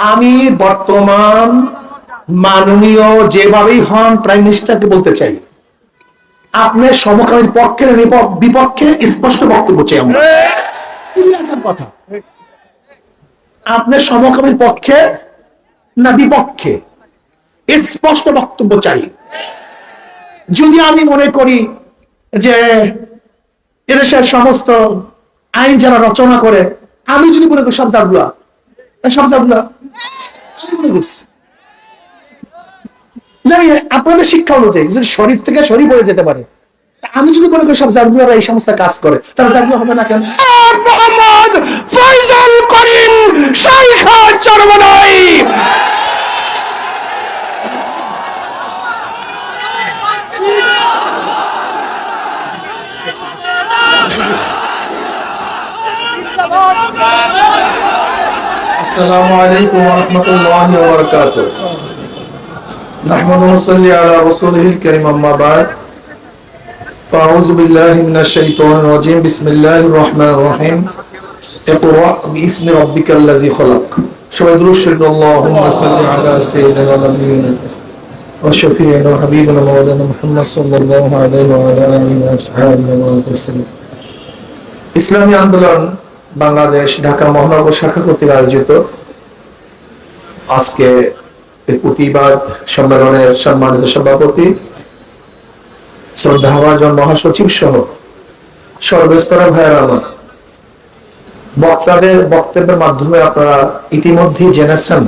আমি বর্তমান মাননীয় যেভাবেই হন প্রাইম মিনিস্টারকে বলতে চাই, আপনার সমকামীর পক্ষে বিপক্ষে স্পষ্ট বক্তব্য চাই আমরা। কথা, আপনার সমকামীর পক্ষে না বিপক্ষে স্পষ্ট বক্তব্য চাই। যদি আমি মনে করি যে এদেশের সমস্ত আইন যারা রচনা করে, আমি যদি মনে করি সব জাদুয়া মনে করছি, জানি আপনাদের শিক্ষা অনুযায়ী যদি শরীফ থেকে শরীফ হয়ে যেতে পারে, আমি যদি মনে করি সব জাদুয়ারা এই সমস্ত কাজ করে, তারা জাদুয়া হবে না কেন? মোহাম্মদ ফয়সাল করিম শাইখা চরমনাই আসসালামু আলাইকুম ওয়া রাহমাতুল্লাহি ওয়া বারাকাতুহু। নাহমাদু ওয়া নুসাল্লি আলা রাসূলিল কারীম, আম্মা বা'দ। ফাউযু বিল্লাহি মিনাশ শাইতানির রাজীম। বিসমিল্লাহির রহমানির রহিম। ইকরা বিইসমি রাব্বিকাল্লাযী খালাক। সবাই দুরূদ শরীফ আল্লাহুম্মা সাল্লি আলা সাইয়্যিদিনা নাবিয়িনা ওয়া শাফিঈনা ওয়া হাবিবিনা মাওলানা মুহাম্মদ সাল্লাল্লাহু আলাইহি ওয়া আলা আলিহি ওয়া আসহাবিহি ওয়া সাল্লাম। ইসলামী আন্দোলন বাংলাদেশ ঢাকা মহানগর শাখা কর্তৃক আয়োজিত আজকে প্রতিবাদ সম্মেলনের সম্মানিত সভাপতি, শ্রদ্ধাভাজন মহাসচিব সহ সর্বস্তরের ভাইয়েরা আমার, বক্তাদের বক্তব্যের মাধ্যমে আপনারা ইতিমধ্যে জেনেছেন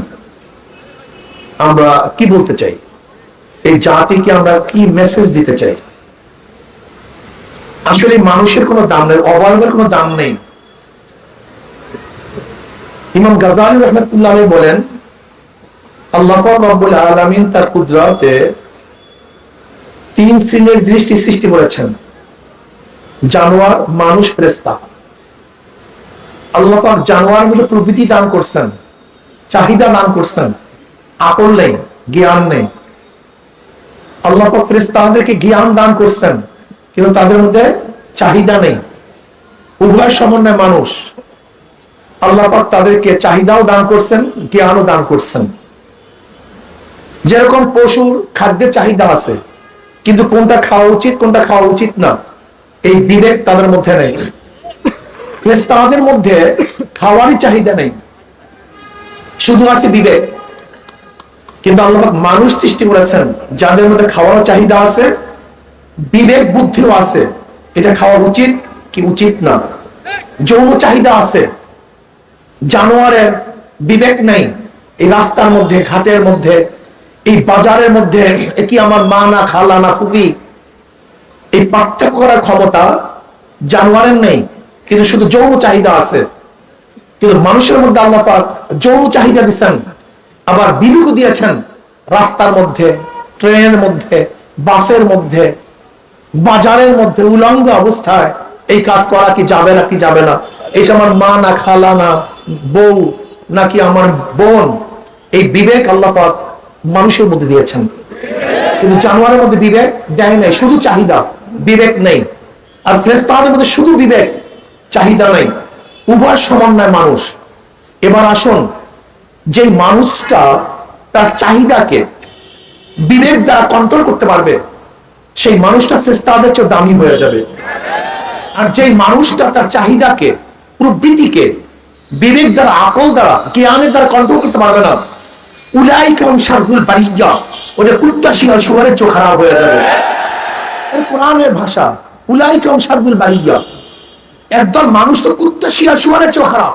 আমরা কি বলতে চাই, এই জাতিকে আমরা কি মেসেজ দিতে চাই। আসলে মানুষের কোনো দাম নেই, অবয়বের কোনো দাম নেই। ইমাম গাজালি রাহমাতুল্লাহ আলাইহি বলেন, আল্লাহ পাক রব্বুল আলামিন তার কুদরতে তিন শ্রেণীর সৃষ্টি সৃষ্টি করেছেন: জানোয়ার, মানুষ, ফেরেশতা। আল্লাহ পাক জানোয়ারের মধ্যে প্রবৃত্তি দান করছেন, চাহিদা দান করছেন, আকল নেই, জ্ঞান নেই। আল্লাহ পাক ফেরেশতাদেরকে জ্ঞান দান করছেন, কিন্তু তাদের মধ্যে চাহিদা নেই। উভয় সমন্বয় মানুষ। আল্লাহ পাক তাদেরকে চাহিদাও দান করছেন, জ্ঞানও দান করছেন। যেরকম পশুর খাদ্যের চাহিদা আছে, কিন্তু কোনটা খাওয়া উচিত কোনটা খাওয়া উচিত না, এই বিবেক তাদের মধ্যে নেই। ফেরেশতাদের মধ্যে খাওয়ারই চাহিদা নেই, শুধু আছে বিবেক। কিন্তু আল্লাহ পাক মানুষ সৃষ্টি করেছেন যাদের মধ্যে খাওয়ারও চাহিদা আছে, বিবেক বুদ্ধিও আছে, এটা খাওয়া উচিত কি উচিত না। যৌন চাহিদা আছে, জানোয়ারের বিবেক নেই। এই রাস্তার মধ্যে, ঘাটের মধ্যে, এই বাজারের মধ্যে কি আমার মা না খালা না ফুফি, এই পার্থক্য করার ক্ষমতা জানোয়ারের নেই, কিন্তু শুধু যৌন চাহিদা আছে। কিন্তু মানুষের মধ্যে আল্লাহ পাক যৌন চাহিদা দিচ্ছেন, আবার বিবেকও দিয়েছেন। রাস্তার মধ্যে, ট্রেনের মধ্যে, বাসের মধ্যে, বাজারের মধ্যে উলঙ্গ অবস্থায় এই কাজ করা কি যাবে না কি যাবে না, এটা আমার মা না খালা না বউ নাকি আমার বোন, এই বিবেক আল্লাহ পাক মানুষের মধ্যে দিয়েছেন। কিন্তু জানোয়ারের মধ্যে বিবেক দেয় নাই, শুধু চাহিদা, বিবেক নেই। আর ফেরেশতাদের মধ্যে শুধু বিবেক, চাহিদা নেই, উভয় সমন্বয় মানুষ। এবার আসুন, যে মানুষটা তার চাহিদাকে বিবেক দ্বারা কন্ট্রোল করতে পারবে, সেই মানুষটা ফেরেশতাদের চেয়ে দামি হয়ে যাবে। আর যে মানুষটা তার চাহিদাকে, প্রবৃত্তিকে বিবেক দ্বারা, আকল দ্বারা, জ্ঞানের দ্বারা কন্ট্রোল করতে পারবে না, উলাইকা শাররুল বারিয়া, ওটা কুত্তা শিয়াল শুয়োরের চোখ খারাপ হয়ে যাবে। এর কোরআনের ভাষা, উলাইকা শাররুল বারিয়া, একদল মানুষ তো কুত্তা শিয়াল শুয়োরের চোখ খারাপ।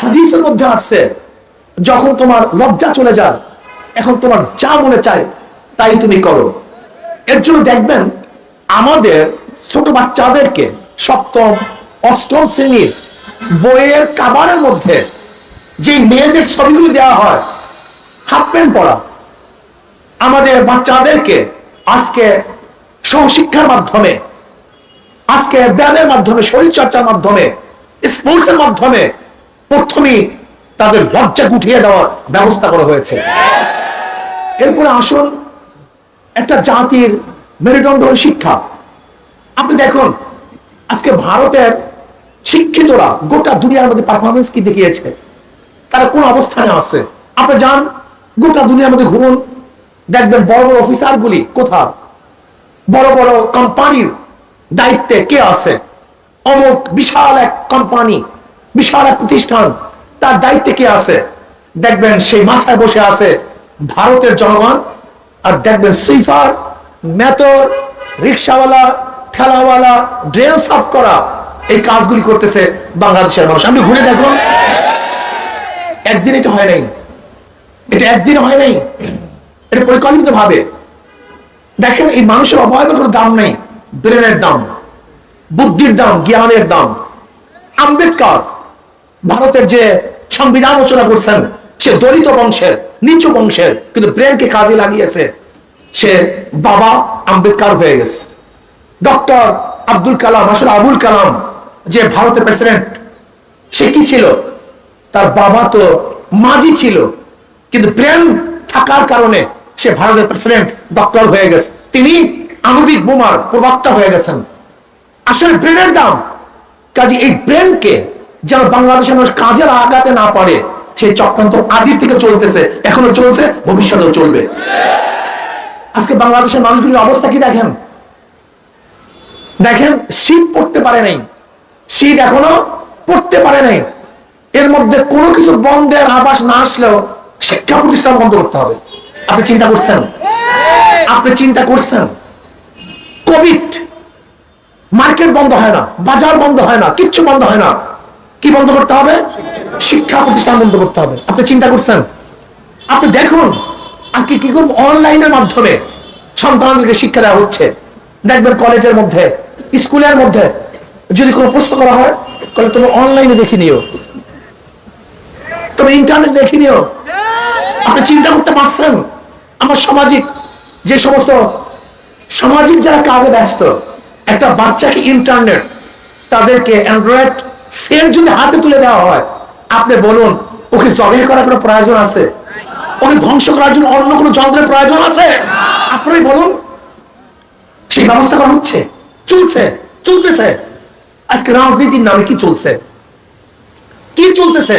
হাদিসের মধ্যে আসছে, যখন তোমার লজ্জা চলে যায়, এখন তোমার যা মনে চায় তাই তুমি করো। এর জন্য দেখবেন আমাদের ছোট বাচ্চাদেরকে সপ্তম অষ্টম শ্রেণীর বইয়ের কাভারের মধ্যে যে মেয়েদের ছবিগুলো দেওয়া হয়, হাফ প্যান্ট পরা, আমাদের বাচ্চাদেরকে আজকে সহশিক্ষার মাধ্যমে, আজকে ব্যায়ামের মাধ্যমে, শরীর চর্চার মাধ্যমে, স্পোর্টসের মাধ্যমে প্রথমেই তাদের লজ্জা গুটিয়ে দেওয়ার ব্যবস্থা করা হয়েছে। এরপরে আসুন, একটা জাতির মেরুদণ্ড হল শিক্ষা। আপনি দেখুন আজকে ভারতের শিক্ষিতরা গোটা দুনিয়ার মধ্যে পারফরমেন্স কি দেখিয়েছে। তারা কোন অবস্থানে আছে। আপনি যান গোটা দুনিয়ার মধ্যে ঘুরুন, দেখবেন বড় বড় অফিসার গুলি কোথাও, বড় বড় কোম্পানির দায়িত্বে কে আছে, অমুক বিশাল এক কোম্পানি, বিশাল এক প্রতিষ্ঠান, তার দায়িত্বে কে আছে, দেখবেন সেই মাথায় বসে আছে ভারতের জনগণ। আর দেখবেন সুইপার, মেথর, রিক্সাওয়ালা, ঠেলাওয়ালা, ড্রেন সাফ করা, এই কাজগুলি করতেছে বাংলাদেশের মানুষ। আপনি ঘুরে দেখুন, একদিন এটা হয় নাই, এটা একদিন হয় নাই, এটা পরিকল্পিত ভাবে। দেখেন এই মানুষের অবয়বের কোনো দাম নেই, ব্রেনের দাম, বুদ্ধির দাম, জ্ঞানের দাম। আম্বেদকর ভারতের যে সংবিধান রচনা করছেন, সে দলিত বংশের, নিচু বংশের, কিন্তু ব্রেনকে কাজে লাগিয়েছে, সে বাবা আম্বেদকর হয়ে গেছে। ডক্টর আব্দুল কালাম, আসলে আবুল কালাম যে ভারতের প্রেসিডেন্ট, সে কি ছিল? তার বাবা তো মাঝি ছিল, কিন্তু ব্রেন থাকার কারণে সে ভারতের প্রেসিডেন্ট ডক্টর হয়ে গেছে। তিনি আণবিক বোমার প্রবক্তা হয়ে গেছেন। আসলে ব্রেনের দাম। কাজে এই ব্রেনকে যেন বাংলাদেশের মানুষ কাজে লাগাতে না পারে, সেই চক্রান্ত আদির থেকে চলতেছে, এখনো চলছে, ভবিষ্যতেও চলবে। আজকে বাংলাদেশের মানুষগুলির অবস্থা কি দেখেন, দেখেন শীত পড়তে পারে নাই, শীত এখনো পড়তে পারে নাই। এর মধ্যে কোনো কিছু বন্ধের আভাস না আসলেও শিক্ষা প্রতিষ্ঠান বন্ধ করতে হবে। আপনি চিন্তা করছেন? আপনি চিন্তা করছেন? কোভিড, মার্কেট বন্ধ হয় না, বাজার বন্ধ হয় না, কিচ্ছু বন্ধ হয় না। কি বন্ধ করতে হবে? শিক্ষা প্রতিষ্ঠান বন্ধ করতে হবে। আপনি চিন্তা করছেন? আপনি দেখুন আজকে কি করব, অনলাইনের মাধ্যমে সন্তানদেরকে শিক্ষা দেওয়া হচ্ছে। দেখবেন কলেজের মধ্যে, স্কুলের মধ্যে যদি কোনো প্রশ্ন করা হয়, তাহলে তুমি অনলাইনে দেখে নিও, তুমি ইন্টারনেট দেখে নিও। আপনি চিন্তা করতে পারছেন? আমার সামাজিক যে সমস্ত সামাজিক যারা কাজে ব্যস্ত, একটা বাচ্চাকে ইন্টারনেট, তাদেরকে অ্যান্ড্রয়েড সেট যদি হাতে তুলে দেওয়া হয়, আপনি বলুন ওকে জবে করার কোনো প্রয়োজন আছে? ওকে ধ্বংস করার জন্য অন্য কোনো যন্ত্রের প্রয়োজন আছে? আপনি বলুন। সেই ব্যবস্থা করা হচ্ছে, চলছে, চলতেছে। আজকে রাজনীতির নামে কি চলছে, কি চলতেছে?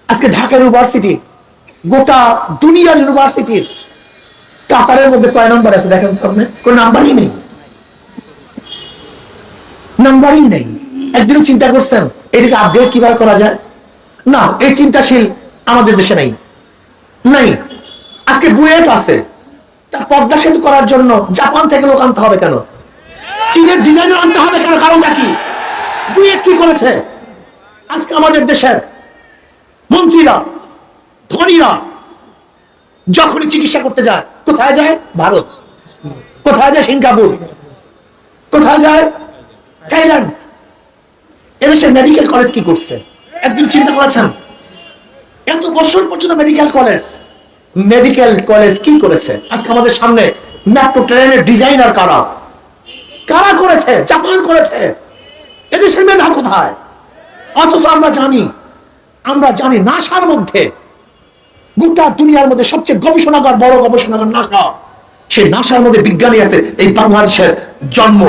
আজকে ঢাকা ইউনিভার্সিটি, গোটা দুনিয়ার ইউনিভার্সিটির কাতারের মধ্যে কয় নাম্বার আছে দেখেন তো আপনি? কোন নাম্বারই নেই, নাম্বারই নেই। একদিনও চিন্তা করছেন এটাকে আপডেট কিভাবে করা যায়? না, এই চিন্তাশীল আমাদের দেশে নাই, নাই। আজকে বুয়েট আছে, তা পদ্মা সেতু করার জন্য জাপান থেকে লোক আনতে হবে কেন? চীনের ডিজাইনার আনতে হবে কেন? কারণটা কি? বুয়েট কি করেছে? আজকে আমাদের দেশের মন্ত্রীরা, ধনীরা যখনই চিকিৎসা করতে যায়, কোথায় যায়? ভারত। কোথায় যায়? সিঙ্গাপুর। কোথায় যায়? থাইল্যান্ড। এদেশের মেডিকেল কলেজ কি করছে? একদিন চিন্তা করেছেন? এত বছর পর্যন্ত মেডিকেল কলেজ, মেডিকেল কলেজ কি করেছে? আজকে আমাদের সামনে মেট্রো ট্রেনের ডিজাইনার কারা? কারা করেছে? জাপান করেছে। এদেশের মেধা কোথায়? অথচ আমরা জানি, আমরা জানি নাসার মধ্যে, গোটা দুনিয়ার মধ্যে সবচেয়ে গবেষণাগার, বড় গবেষণাগার নাসা। সেই নাসার মধ্যে বিজ্ঞানী আছে এই বাংলাদেশের জন্ম,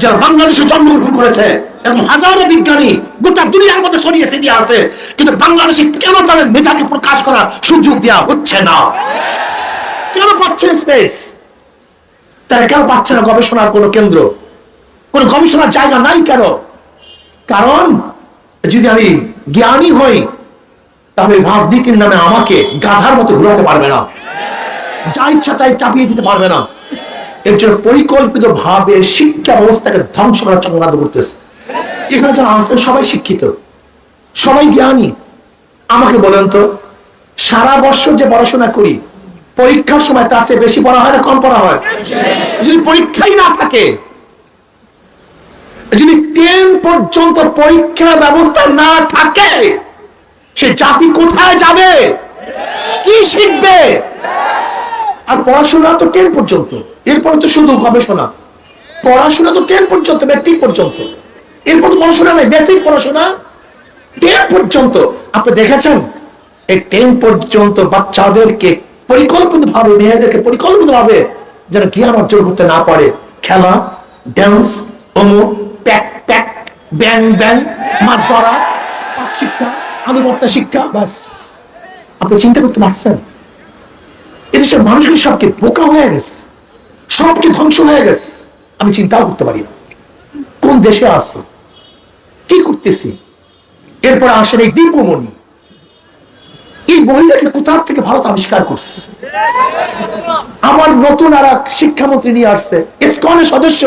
যারা বাংলাদেশে জন্মগ্রহণ করেছে, এবং হাজারো বিজ্ঞানী গোটা দুনিয়ার মধ্যে ছড়িয়ে ছিটিয়ে আছে। কিন্তু বাংলাদেশে কেন তাদের মেধাকে প্রকাশ করার সুযোগ দেওয়া হচ্ছে না? কেন পাচ্ছে স্পেস? তারা কেন পাচ্ছে না গবেষণার কোনো কেন্দ্র, কোনো গবেষণার জায়গা নাই কেন? কারণ যদি আমি জ্ঞানী হই, তাহলে রাজনীতির নামে আমাকে গাধার মতো ঘুরাতে পারবে না, যা ইচ্ছা তাই চাপিয়ে দিতে পারবে না। এর জন্য পরিকল্পিত ভাবে শিক্ষা ব্যবস্থাকে ধ্বংস করার চক্রান্ত করতেছে। এখানে যারা আছেন সবাই শিক্ষিত, সবাই জ্ঞানী। আমাকে বলেন তো, সারা বছর যে পড়াশোনা করি, পরীক্ষার সময় তার চেয়ে বেশি পড়া হয় না কম পড়া হয়? যদি পরীক্ষাই না থাকে, যদি 10 পর্যন্ত পরীক্ষা ব্যবস্থা না থাকে, সে জাতি কোথায় যাবে? কি শিখবে? আর পড়াশোনা তো 10 পর্যন্ত, এরপরে তো শুধু গবেষণা। পড়াশোনা তো 10 পর্যন্ত, ম্যাট্রিক পর্যন্ত, এরপর তো পড়াশোনা নাই, বেসিক পড়াশোনা 10 পর্যন্ত। আপনি দেখেছেন এই 10 পর্যন্ত বাচ্চাদেরকে পরিকল্পিত ভাবে, মেয়েদেরকে পরিকল্পিত ভাবে যেন জ্ঞান অর্জন করতে না পারে, খেলা, ডান্স, অমুক, প্যাক প্যাক, ব্যাং ব্যাং, মাছ ধরা, পাক শিক্ষা, আলু ভর্তা শিক্ষা, বাস। আপনি চিন্তা করতে পারছেন? এদেশের মানুষগুলি সবকে বোকা হয়ে গেছে, সবকে ধ্বংস হয়ে গেছে। আমি চিন্তাও করতে পারি না কোন দেশে আছে, কি করতেছি। এরপর আসেন এই দীপমণি, এই মহিলাকে কোথা থেকে ভারত আবিষ্কার করছে। আমার নতুন আর এক শিক্ষামন্ত্রী নিয়ে আসছে, ইসকনের সদস্য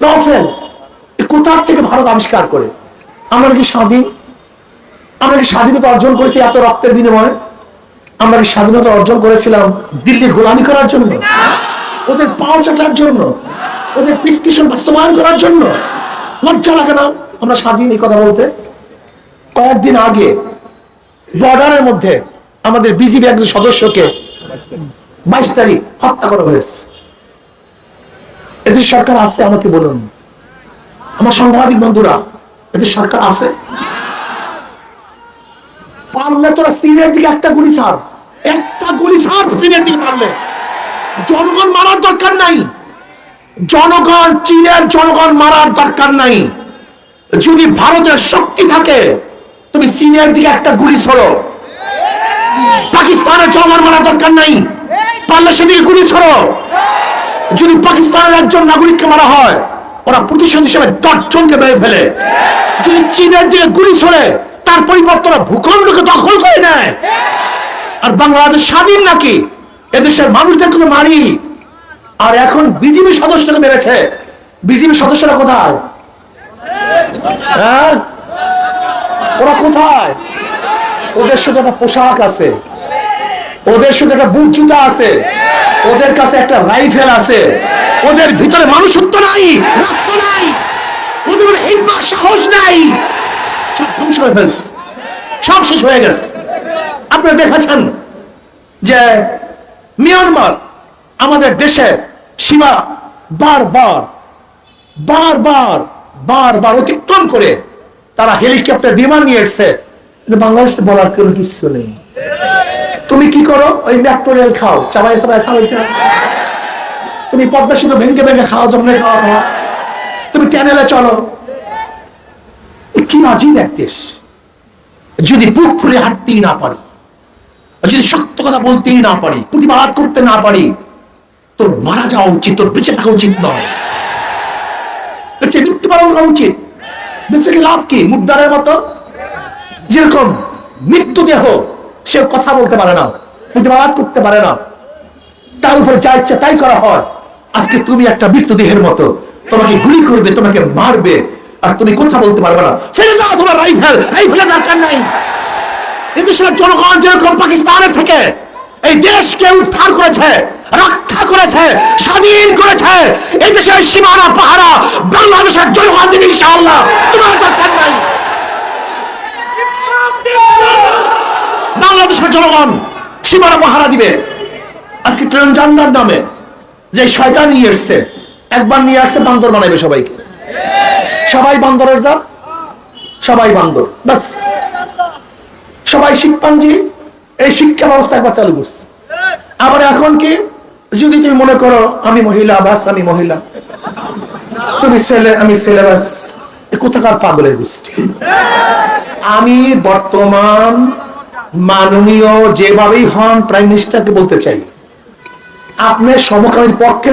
নফেল, কোথা থেকে ভারত আবিষ্কার করে। আমরা কি স্বাধীন? আমরা কি স্বাধীনতা অর্জন করেছি এত রক্তের বিনিময়ে? আমরা কি স্বাধীনতা অর্জন করেছিলাম দিল্লির গোলামি করার জন্য, ওদের পাও চাটার জন্য, ওদের প্রেসক্রিপশন বাস্তবায়ন করার জন্য? লজ্জা লাগে না আমরা স্বাধীন এই কথা বলতে? কয়েকদিন আগে বর্ডারের মধ্যে আমাদের বিজিবি একজন সদস্যকে 22 তারিখ হত্যা করা হয়েছে। এদের সরকার আছে? আমাকে বলুন, আমার সাংবাদিক বন্ধুরা, এদের সরকার আছে? পারলে তোরা সিনের দিকে একটা গুলি ছাড়, একটা গুলি ছাড় সিনের দিকে পারলে। জনগণ মারার দরকার নাই, জনগণ, চীনের জনগণ মারার দরকার নাই। যদি ভারতের শক্তি থাকে তুমি চীনের দিকে একটা গুলি ছড়ো। পাকিস্তানের জনগণ মারার দরকার নাই, পারলে সেদিকে গুলি ছড়ো। যদি পাকিস্তানের একজন নাগরিককে মারা হয়, ওরা প্রতিশোধ হিসেবে 10 জনকে মেরে ফেলে। যদি চীনের দিকে গুলি ছড়ে, তার পরিবর্তে ভূখণ্ডকে দখল করে নেয়। আর বাংলাদেশ স্বাধীন নাকি? এদেশের মানুষদেরকে তো মারি। আর এখন বিজিবি সদস্যকে মেরেছে, বিজিবি সদস্যরা কোথায়? হ্যাঁ, ওরা কোথায়? ওদের শুধু একটা পোশাক আছে, ওদের শুধু একটা বুট জুতা আছে, ওদের কাছে একটা রাইফেল আছে, ওদের ভিতরে মানুষত্ব নাই, রক্ত নাই, ওদের হিম্মত সাহস নাই। সব ধ্বংস হয়ে ফেলছে, সব শেষ হয়ে গেছে। আপনারা দেখেছেন যে মিয়ানমার আমাদের দেশের সীমা বারবার বারবার বারবার অতিক্রম করে তারা হেলিকপ্টার বিমান নিয়ে এসছে। বাংলাদেশে বলার কোনো কিছু নেই। তুমি কি করো? ওই মেট্রো রেল খাও, চাবাই চাবাই খাও, এটা তুমি পদ্মা সেতু ভেঙে ভেঙে খাও, জমনে খাওয়া খাও, তুমি ট্যানেলে চলো। কি আজীব এক দেশ। যদি বুক ফুলে হাঁটতেই না পারি, যদি সত্য কথা বলতেই না পারি, প্রতিবাদ করতে না পারি, তোর মারা যাওয়া উচিত, তোর বেঁচে থাকা উচিত নয়। মৃত্যুবরণ করা উচিত। বেঁচে কি লাভ কি? মুদ্রার মতো যেরকম মৃত্যুদেহ, সে কথা বলতে পারে না, প্রতিবাদ করতে পারে না, তার উপরে যা ইচ্ছা তাই করা হয়। আজকে তুমি একটা মৃত্যুদেহের মতো, তোমাকে গুলি করবে, তোমাকে মারবে, আর তুমি কথা বলতে পারবে না। ফেলে দাও তোমার রাইফেল, রাইফেলের দরকার নাই। এদেশের জনগণ যেরকম পাকিস্তানের থেকে এই দেশকে উদ্ধার করেছে, রক্ষা করেছে, স্বাধীন করেছে, এই দেশের সীমানা পাহারা বাংলাদেশের জনগণ দিবে ইনশাআল্লাহ। তোমার দরকার নাই। বাংলাদেশের জনগণ সীমানা পাহারা দিবে। আজকে ট্রেন জান্নার নামে যে শয়তান নিয়ে এসছে, একবার নিয়ে আসছে বান্দর বানাইবে সবাইকে। সবাই বান্দরের জাত, সবাই বান্দর, বাস। সবাই শিম্পাঞ্জি। এই শিক্ষা ব্যবস্থা একবার চালু করছে। আবার এখন কি, যদি তুমি মনে করো আমি মহিলা, বাস আমি মহিলা, তুমি ছেলে আমি ছেলে, বাস। কোথাকার পাগলের গোষ্ঠী। আমি বর্তমান মাননীয় যেভাবেই হন প্রাইম মিনিস্টারকে বলতে চাই, আপনার সমকামীর পক্ষে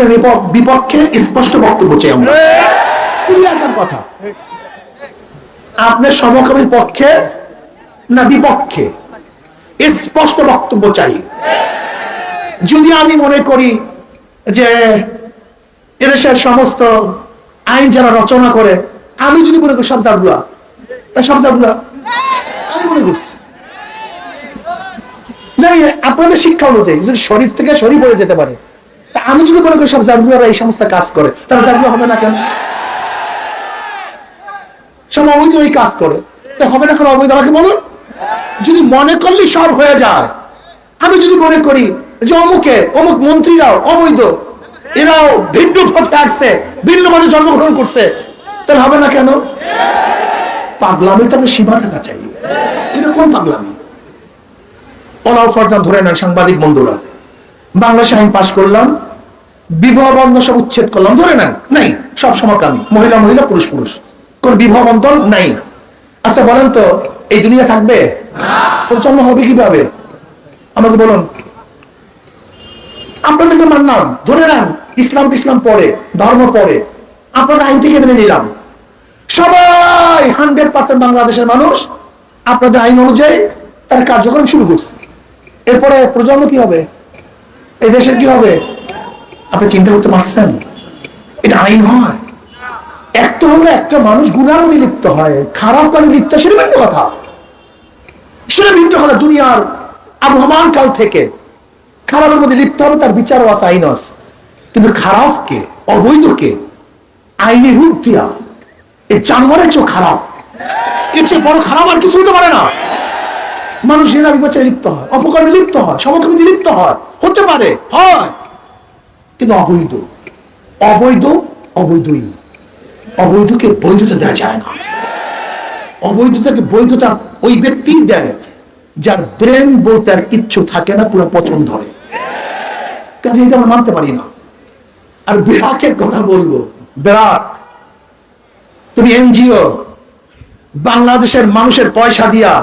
বিপক্ষে স্পষ্ট বক্তব্য চাই আমরা। কথা, আপনার সমকামীর পক্ষে না বিপক্ষে স্পষ্ট বক্তব্য চাই। যদি আমি মনে করি যে এদেশের সমস্ত আইন যারা রচনা করে, আমি যদি মনে করি সব জাগুয়া, সব জাগুয়া আমি মনে করছি, যাই আপনাদের শিক্ষা অনুযায়ী যদি শরীফ থেকে শরীফ হয়ে যেতে পারে, তা আমি যদি মনে করি সব জাগুয়ারা এই সমস্ত কাজ করে, তারা জাগুয়া হবে না কেন? সব অবৈধ এই কাজ করে, তা হবে না কেন অবৈধ? আমাকে বলুন। যদি মনে করলে সব হয়ে যায়, আমি যদি মনে করি যে অমুক মন্ত্রীরাও অবৈধ, এরাও ভিন্ন পথে আসছে, ভিন্ন পথে জন্মগ্রহণ করছে, তাহলে হবে না কেন? পাগলামি তো সীমা থাকা চাই। এটা কোন পাগলামি? অলাও ফরজা ধরে নেন সাংবাদিক বন্ধুরা, বাংলাদেশে আইন পাশ করলাম, বিবাহ বন্ধন সব উচ্ছেদ করলাম, ধরে নেন নাই, সব সমকামী, মহিলা মহিলা পুরুষ পুরুষ, কোন বিবাহ বন্ধন নাই। আচ্ছা বলেন তো, এই দুনিয়া থাকবে? প্রজন্ম হবে কিভাবে? আমাকে বলুন। আপনাদেরকে মানলাম, ধরে নেন ইসলাম পড়ে, ধর্ম পড়ে, আপনাদের আইন থেকে মেনে নিলাম, সবাই 100% বাংলাদেশের মানুষ আপনাদের আইন অনুযায়ী তার কার্যক্রম শুরু করছে। এরপরে প্রজন্ম কি হবে? এই দেশের কি হবে? আপনি চিন্তা করতে পারছেন? এটা আইন হয়? একটা হলো একটা মানুষ গুনার মধ্যে লিপ্ত হয়, খারাপ কাজে লিপ্ত, সেটা ভিন্ন কথা, সেটা ভিন্ন কথা। দুনিয়ার আবহমান কাল থেকে খারাপের মধ্যে লিপ্ত হবে, তার বিচারও আছে, আইন আছে। কিন্তু খারাপকে, অবৈধকে আইনে রূপ দিয়া এই জানোয়ারের চেয়ে খারাপ, এর চেয়ে বড় খারাপ আর কিছু হতে পারে না। মানুষ ঋণা বিবেচনায় লিপ্ত হয়, অপকর্মে লিপ্ত হয়, সমকামীতে লিপ্ত হয়, হতে পারে, হয়, কিন্তু অবৈধ, অবৈধ, অবৈধই। অবৈধকে বৈধতা দেওয়া যায় না। অবৈধতাকে বৈধতা ওই ব্যক্তি দেয় যার ব্রেন বলতে আর কিচ্ছু থাকে না, পুরো পচন ধরে। কাজে এটা আমরা মানতে পারি না। আর ব্র্যাকের কথা বলবো, ব্র্যাক, তুমি এনজিও, বাংলাদেশের মানুষের পয়সা দিয়া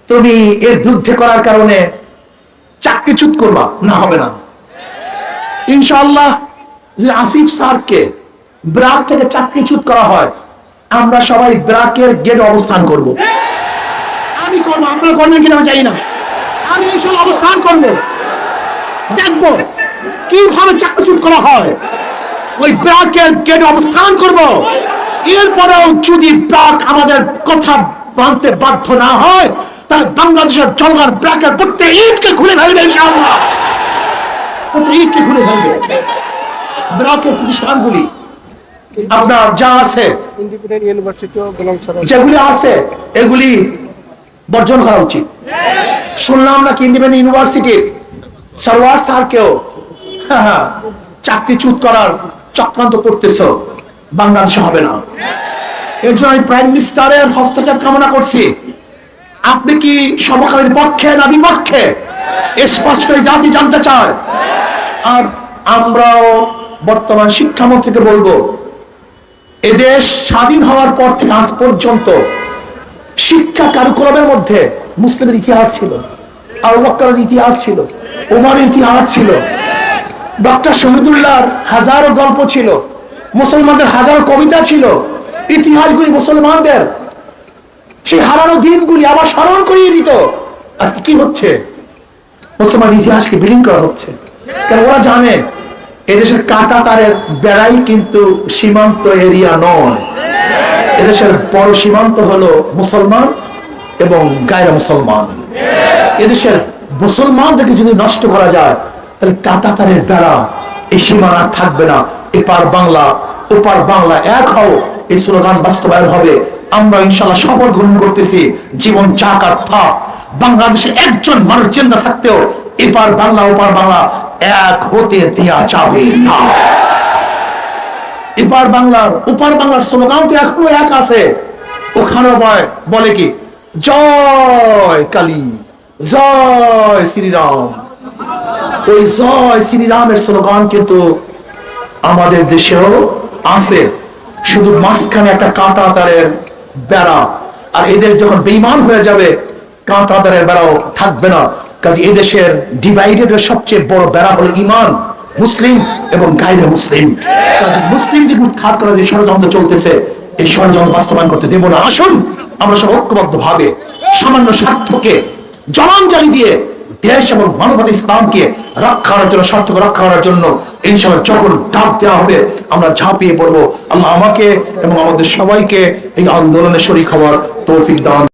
তুমি এর বিরুদ্ধে করার কারণে চাকরিচ্যুত করবা না, হবে না ইনশাআল্লাহ। যদি আসিফ স্যারকে ব্র্যাক থেকে চাকরিচ্যুত করা হয়, আমরা সবাই ব্র্যাকের গেটে অবস্থান করব। আমি করবো, আপনারা করবেন কিনা আমি জানি না, আমি ইনশাআল্লাহ অবস্থান করব, দেখব কিভাবে চাকরিচ্যুত করা হয়, ওই ব্র্যাকের গেটে অবস্থান করব। এরপরেও যদি ব্র্যাক আমাদের কথা মানতে বাধ্য না হয়, তাহলে বাংলাদেশের জনগণ ব্র্যাকের প্রত্যেক ইটকে খুলে ফেলবে ইনশাআল্লাহ, প্রত্যেক ইটকে খুলে ফেলবে। ব্র্যাকের প্রতিষ্ঠানগুলি আপনার যা আছে, যেগুলি আছে, এগুলি বর্জন করা উচিত। শুনলাম নাকি ইন্ডিপেন্ডেন্ট ইউনিভার্সিটির সরওয়ার স্যারকেও চাকরিচ্যুত করার চক্রান্ত করতেছ, বাংলাদেশে হবে না। এর জন্য আমি প্রাইম মিনিস্টারের হস্তক্ষেপ কামনা করছি। আপনি কি সমকামীর পক্ষে না বিপক্ষে? স্পষ্ট জাতি জানতে চায়। আর আমরাও বর্তমান শিক্ষামন্ত্রীকে বলবো, এদেশ স্বাধীন হওয়ার পর থেকে আজ পর্যন্ত শিক্ষা কারিকুলামের মধ্যে মুসলিমের ইতিহাস ছিল, আবু বকরের ইতিহাস ছিল, ওমরের ইতিহাস ছিল, ডক্টর শহীদুল্লাহর হাজারো গল্প ছিল, মুসলমানদের হাজারো কবিতা ছিল। ইতিহাসগুলি মুসলমানদের সেই হারানো দিনগুলি আবার স্মরণ করিয়ে দিত। আজকে কি হচ্ছে? মুসলমান ইতিহাসকে বিলীন করা হচ্ছে। কারণ ওরা জানে এদেশের কাঁটা তারের বেড়াই কিন্তু সীমান্ত এরিয়া নয়। এদেশের বড় সীমান্ত হলো মুসলমান এবং গায়রা মুসলমান। এদেশের মুসলমানদেরকে যদি নষ্ট করা যায়, তাহলে কাঁটা তারের বেড়া, এই সীমানা থাকবে না। এপার বাংলা ওপার বাংলা এক হও, এই স্লোগান বাস্তবায়ন হবে। আমরা ইনশাআল্লাহ শপথ গ্রহণ করতেছি, জীবন যাক আর থাক, বাংলাদেশে একজন মানুষ জিন্দা থাকতেও এপার বাংলা ওপার বাংলা এক হতে দেয়া যাবে না। এপার বাংলার ওপার বাংলার স্লোগান তো এখনো এক আছে। ওখানে বলে কি, জয় কালী, জয় শ্রীরাম। ওই জয় শ্রীরামের স্লোগান কিন্তু আমাদের দেশেও আছে, শুধু মাঝখানে একটা কাঁটা তারের বেড়া। আর এদের যখন বেঈমান হয়ে যাবে, কাঁটা তারের বেড়াও থাকবে না। কাজে এদেশের ডিভাইডেড সবচেয়ে বড় বেড়া হলো ঈমান, মুসলিম এবং গায়রে মুসলিম। কাজে মুসলিম যে উৎখাত করার যে ষড়যন্ত্র চলতেছে, এই ষড়যন্ত্র বাস্তবায়ন করতে দেব না। আসুন আমরা সব ঐক্যবদ্ধ ভাবে সামান্য স্বার্থকে জলাঞ্জলি দিয়ে দেশ এবং মানবতা ইসলামকে রক্ষা করার জন্য, স্বার্থকে রক্ষা করার জন্য ইনশাআল্লাহ যখন ডাক দেওয়া হবে আমরা ঝাঁপিয়ে পড়বো। আল্লাহ আমাকে এবং আমাদের সবাইকে এই আন্দোলনে শরীক হওয়ার তৌফিক দান।